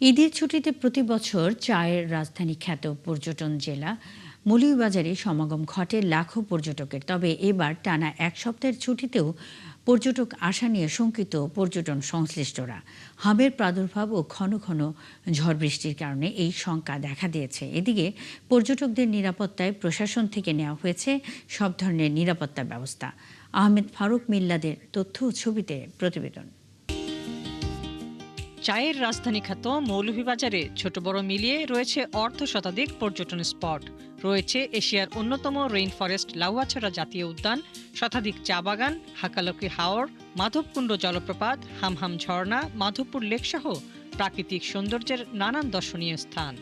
ঈদের ছুটিতে প্রতি বছর চায়ের রাজধানী খ্যাত পর্যটন জেলা মৌলভীবাজারে সমাগম ঘটে লাখো পর্যটকের। তবে এবার টানা এক সপ্তাহের ছুটিতেও পর্যটক আসা নিয়ে শঙ্কিত পর্যটন সংশ্লিষ্টরা। হামের প্রাদুর্ভাব ও ঘন ঘন ঝড় বৃষ্টির কারণে এই শঙ্কা দেখা দিয়েছে। এদিকে পর্যটকদের নিরাপত্তায় প্রশাসন থেকে নেওয়া হয়েছে সব ধরনের নিরাপত্তা ব্যবস্থা। আহমেদ ফারুক মিল্লাদের তথ্য ও ছবিতে প্রতিবেদন। চায়ের রাজধানী খ্যাত মৌলভীবাজারে ছোট বড় মিলিয়ে রয়েছে অর্ধশতাধিক পর্যটন স্পট। রয়েছে এশিয়ার অন্যতম রেইন ফরেস্ট লাউয়াছড়া জাতীয় উদ্যান, শতাধিক চা বাগান, হাকালকি হাওর, মাধবকুণ্ড জলপ্রপাত, হামহাম ঝর্ণা, মাধবপুর লেক সহ প্রাকৃতিক সৌন্দর্যের নানান দর্শনীয় স্থান।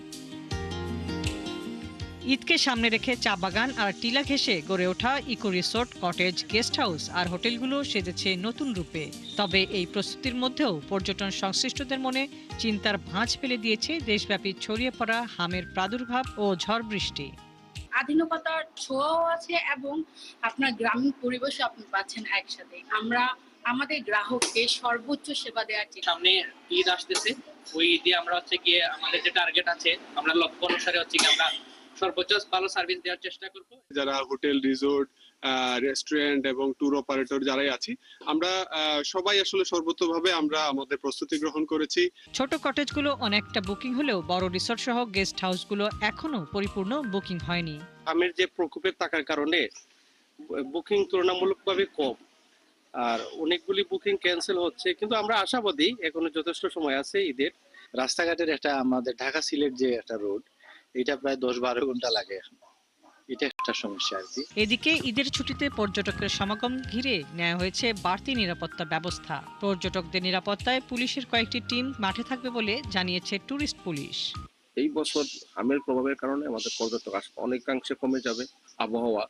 ঈদকে সামনে রেখে চা বাগান আর টিলা ঘেঁষে গড়ে ওঠা eco resort, cottage, guest house আর হোটেলগুলো সেজেছে নতুন রূপে। তবে এই প্রস্তুতির মধ্যেও পর্যটন সংশ্লিষ্টদের মনে চিন্তার ভাঁজ ফেলে দিয়েছে দেশব্যাপী ছড়িয়ে পড়া হামের প্রাদুর্ভাব ও ঝড় বৃষ্টি। আধুনিকতার ছোঁয়াও আছে এবং আপনার গ্রামীণ পরিবেশও আপনি পাচ্ছেন একসাথে। আমরা আমাদের গ্রাহককে সর্বোচ্চ সেবা দেওয়ার চেষ্টা। সামনে ঈদ আসতেছে, ওই ঈদে আমরা গিয়ে আমাদের যে টার্গেট আছে, আমরা লক্ষ্য অনুসারে গিয়ে আমরা সর্বোচ্চ ভালো সার্ভিস দেওয়ার চেষ্টা করব। যারা হোটেল, রিসোর্ট, রেস্টুরেন্ট এবং ট্যুর অপারেটর যারাই আছি, আমরা সবাই আসলে সর্বোচ্চভাবে আমরা আমাদের প্রস্তুতি গ্রহণ করেছি। ছোট কটেজগুলো অনেকটা বুকিং হলেও বড় রিসোর্ট সহ গেস্ট হাউসগুলো এখনো পরিপূর্ণ বুকিং হয়নি। আমের যে প্রকোপের থাকার কারণে বুকিং তুলনামূলকভাবে কম, আর অনেকগুলি বুকিং ক্যান্সেল হচ্ছে, কিন্তু আমরা আশাবাদী এখনো যথেষ্ট সময় আছে ঈদের। রাস্তাঘাটের একটা আমাদের ঢাকা সিলেট যে একটা রোড, এটা প্রায় 10-12 ঘন্টা লাগে এখন, এটা একটা সমস্যা আর কি। এদিকে ঈদের ছুটিতে পর্যটকের সমাগম ঘিরে নেওয়া হয়েছে বাড়তি নিরাপত্তা ব্যবস্থা। পর্যটকদের নিরাপত্তায় পুলিশের কয়েকটি টিম মাঠে থাকবে বলে জানিয়েছে ট্যুরিস্ট পুলিশ। এই বছর আমের প্রভাবের কারণে আমাদের পর্যটক অনেকাংশে কমে যাবে। আবহাওয়া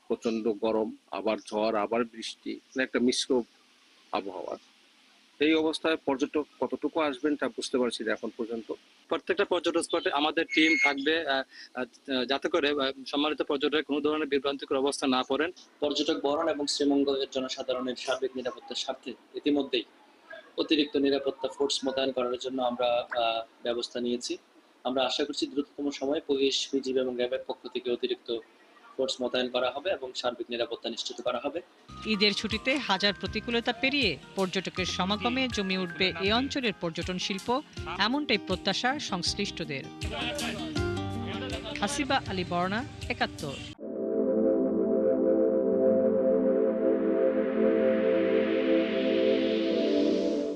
প্রচন্ড গরম, আবার ঝড়, আবার বৃষ্টি, একটা মিশ্র আবহাওয়া। এই অবস্থায় পর্যটক কতটুকু আসবেন তা বুঝতে পারছি না এখন পর্যন্ত। প্রত্যেকটা পর্যটন স্পটে আমাদের টিম থাকবে, যাতে করে সম্মানিত পর্যটক কোনো ধরনের বিভ্রান্তিকর অবস্থা না পড়েন। পর্যটক বরণ এবং শ্রীমঙ্গলের জনসাধারণের সার্বিক নিরাপত্তার স্বার্থে ইতিমধ্যেই অতিরিক্ত নিরাপত্তা ফোর্স মোতায়েন করার জন্য আমরা ব্যবস্থা নিয়েছি। আমরা আশা করছি দ্রুততম সময়ে পুলিশ, বিজিবি এবং র্যাবের পক্ষ থেকে অতিরিক্ত ফোর্স মোতায়েন করা হবে এবং সার্বিক নিরাপত্তা নিশ্চিত করা হবে। ঈদের ছুটিতে হাজার প্রতিকূলতা পেরিয়ে পর্যটকের সমাগমে জমে উঠবে এ অঞ্চলের পর্যটন শিল্প, এমনটাই প্রত্যাশা সংশ্লিষ্টদের। হাসিবা আলী বর্ণা, ৭১।